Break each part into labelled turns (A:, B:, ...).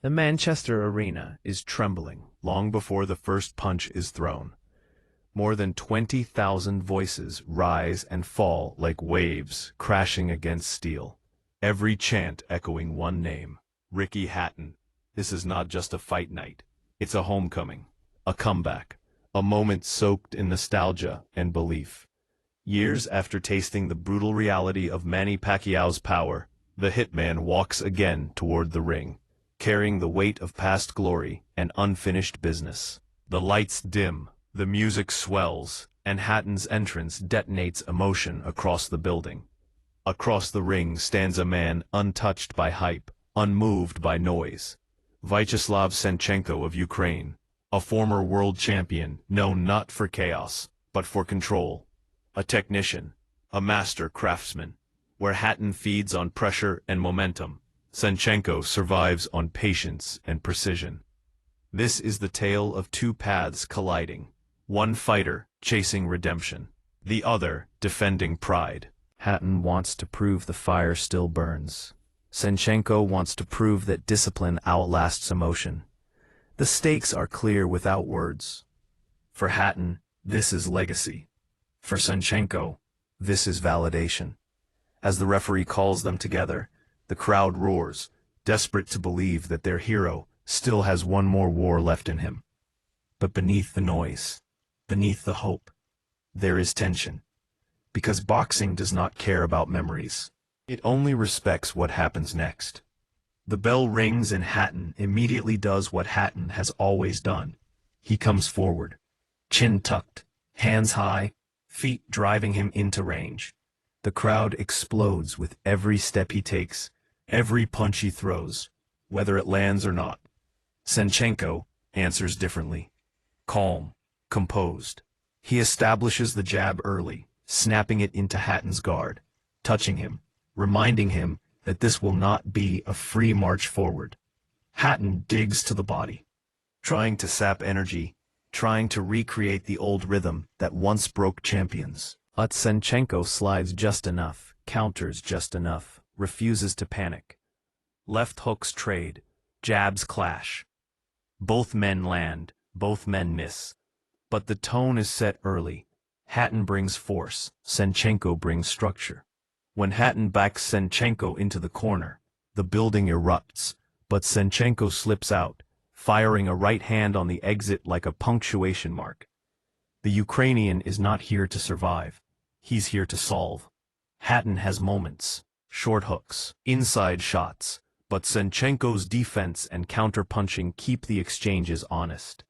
A: The Manchester arena is trembling long before the first punch is thrown. More than 20,000 voices rise and fall like waves crashing against steel. Every chant echoing one name, Ricky Hatton. This is not just a fight night. It's a homecoming, a comeback, a moment soaked in nostalgia and belief. Years after tasting the brutal reality of Manny Pacquiao's power, the Hitman walks again toward the ring, carrying the weight of past glory and unfinished business. The lights dim, the music swells, and Hatton's entrance detonates emotion across the building. Across the ring stands a man untouched by hype, unmoved by noise. Vyacheslav Senchenko of Ukraine, a former world champion known not for chaos, but for control. A technician, a master craftsman. Where Hatton feeds on pressure and momentum, Senchenko survives on patience and precision. This is the tale of two paths colliding. One fighter chasing redemption, the other defending pride. Hatton wants to prove the fire still burns. Senchenko wants to prove that discipline outlasts emotion. The stakes are clear without words. For Hatton, this is legacy. For Senchenko, this is validation. As the referee calls them together, the crowd roars, desperate to believe that their hero still has one more war left in him. But beneath the noise, beneath the hope, there is tension. Because boxing does not care about memories. It only respects what happens next. The bell rings and Hatton immediately does what Hatton has always done. He comes forward, chin tucked, hands high, feet driving him into range. The crowd explodes with every step he takes, every punch he throws, whether it lands or not. Senchenko answers differently. Calm, composed. He establishes the jab early, snapping it into Hatton's guard, touching him, reminding him that this will not be a free march forward. Hatton digs to the body, trying to sap energy, trying to recreate the old rhythm that once broke champions. But Senchenko slides just enough, counters just enough, refuses to panic. Left hooks trade, jabs clash. Both men land, both men miss. But the tone is set early. Hatton brings force, Senchenko brings structure. When Hatton backs Senchenko into the corner, the building erupts, but Senchenko slips out, firing a right hand on the exit like a punctuation mark. The Ukrainian is not here to survive. He's here to solve. Hatton has moments, short hooks, inside shots, but Senchenko's defense and counter-punching keep the exchanges honest.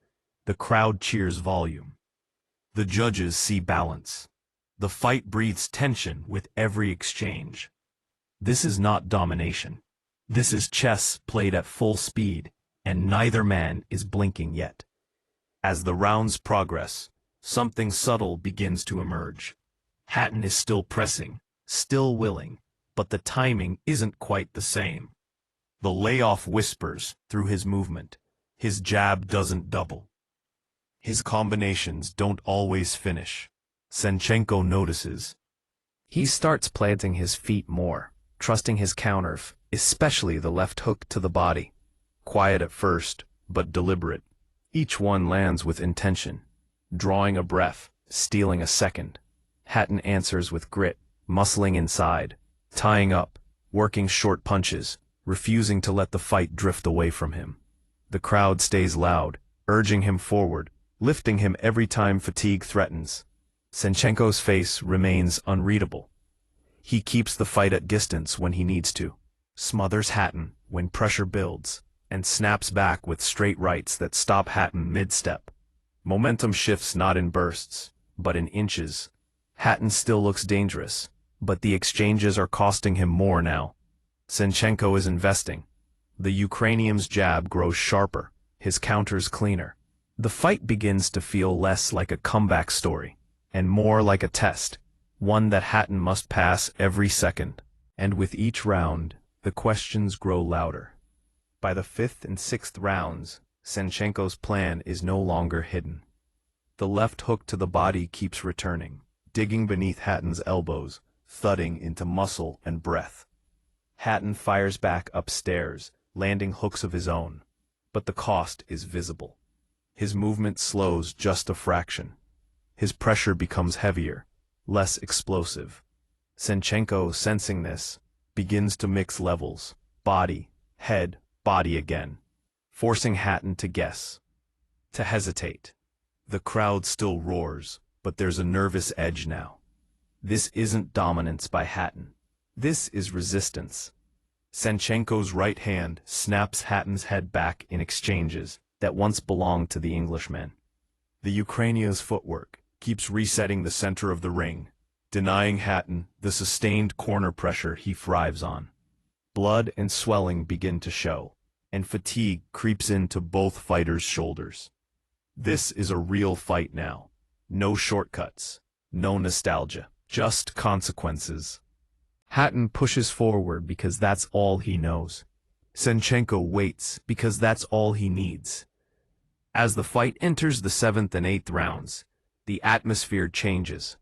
A: The crowd cheers volume. The judges see balance. The fight breathes tension with every exchange. This is not domination. This is chess played at full speed, and neither man is blinking yet. As the rounds progress, something subtle begins to emerge. Hatton is still pressing, still willing, but the timing isn't quite the same. The layoff whispers through his movement. His jab doesn't double. His combinations don't always finish. Senchenko notices. He starts planting his feet more, trusting his counter, especially the left hook to the body. Quiet at first, but deliberate. Each one lands with intention, drawing a breath, stealing a second. Hatton answers with grit, muscling inside, tying up, working short punches, refusing to let the fight drift away from him. The crowd stays loud, urging him forward, lifting him every time fatigue threatens. Senchenko's face remains unreadable. He keeps the fight at distance when he needs to, smothers Hatton when pressure builds, and snaps back with straight rights that stop Hatton mid-step. Momentum shifts not in bursts, but in inches. Hatton still looks dangerous, but the exchanges are costing him more now. Senchenko is investing. The Ukrainian's jab grows sharper, his counters cleaner. The fight begins to feel less like a comeback story, and more like a test, one that Hatton must pass every second. And with each round, the questions grow louder. By the 5th and 6th rounds, Senchenko's plan is no longer hidden. The left hook to the body keeps returning, digging beneath Hatton's elbows, thudding into muscle and breath. Hatton fires back upstairs, landing hooks of his own. But the cost is visible. His movement slows just a fraction. His pressure becomes heavier, less explosive. Senchenko, sensing this, begins to mix levels, body, head, body again, forcing Hatton to guess, to hesitate. The crowd still roars, but there's a nervous edge now. This isn't dominance by Hatton. This is resistance. Senchenko's right hand snaps Hatton's head back in exchanges that once belonged to the Englishman. The Ukrainian's footwork keeps resetting the center of the ring, denying Hatton the sustained corner pressure he thrives on. Blood and swelling begin to show, and fatigue creeps into both fighters' shoulders. This is a real fight now. No shortcuts, no nostalgia, just consequences. Hatton pushes forward because that's all he knows. Senchenko waits because that's all he needs. As the fight enters the 7th and 8th rounds, the atmosphere changes.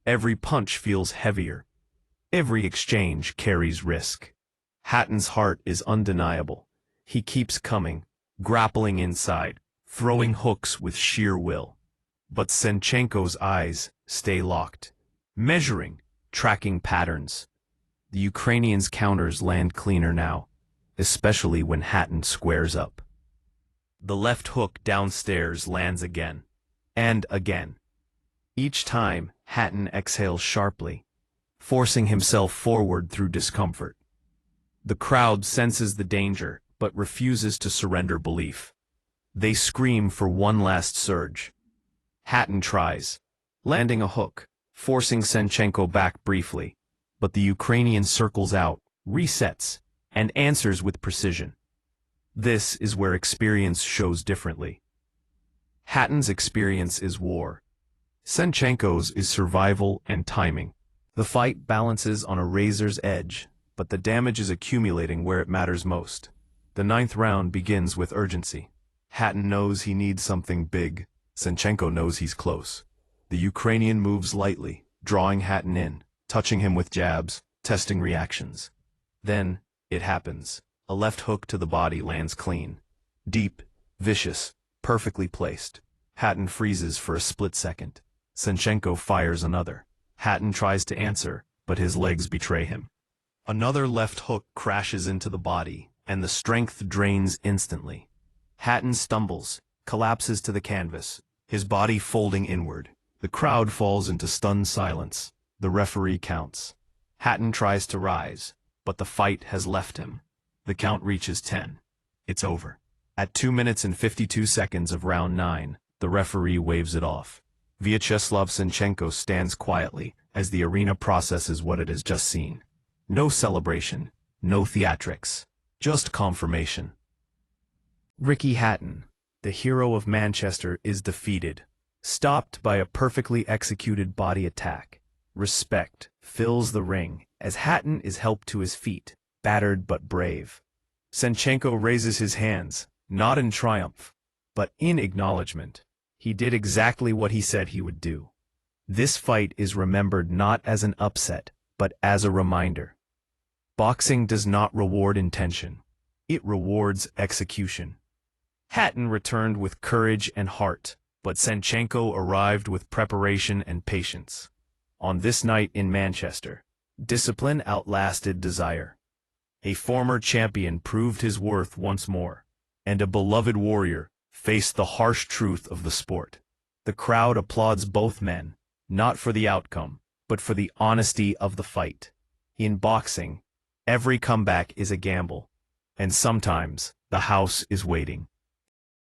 A: Every punch feels heavier. Every exchange carries risk. Hatton's heart is undeniable. He keeps coming, grappling inside, throwing hooks with sheer will. But Senchenko's eyes stay locked, measuring, tracking patterns. The Ukrainian's counters land cleaner now, especially when Hatton squares up. The left hook downstairs lands again, and again. Each time, Hatton exhales sharply, forcing himself forward through discomfort. The crowd senses the danger, but refuses to surrender belief. They scream for one last surge. Hatton tries, landing a hook, forcing Senchenko back briefly, but the Ukrainian circles out, resets, and answers with precision. This is where experience shows differently. Hatton's experience is war. Senchenko's is survival and timing. The fight balances on a razor's edge, but the damage is accumulating where it matters most. The 9th round begins with urgency. Hatton knows he needs something big. Senchenko knows he's close. The Ukrainian moves lightly, drawing Hatton in, touching him with jabs, testing reactions. Then, it happens. A left hook to the body lands clean. Deep, vicious, perfectly placed. Hatton freezes for a split second. Senchenko fires another. Hatton tries to answer, but his legs betray him. Another left hook crashes into the body, and the strength drains instantly. Hatton stumbles, collapses to the canvas, his body folding inward. The crowd falls into stunned silence. The referee counts. Hatton tries to rise, but the fight has left him. The count reaches 10. It's over. At 2 minutes and 52 seconds of round 9, the referee waves it off. Vyacheslav Senchenko stands quietly as the arena processes what it has just seen. No celebration, no theatrics, just confirmation. Ricky Hatton, the hero of Manchester, is defeated, stopped by a perfectly executed body attack. Respect fills the ring as Hatton is helped to his feet, battered but brave. Senchenko raises his hands, not in triumph, but in acknowledgement. He did exactly what he said he would do. This fight is remembered not as an upset, but as a reminder. Boxing does not reward intention. It rewards execution. Hatton returned with courage and heart, but Senchenko arrived with preparation and patience. On this night in Manchester, discipline outlasted desire. A former champion proved his worth once more, and a beloved warrior faced the harsh truth of the sport. The crowd applauds both men, not for the outcome, but for the honesty of the fight. In boxing, every comeback is a gamble, and sometimes the house is waiting.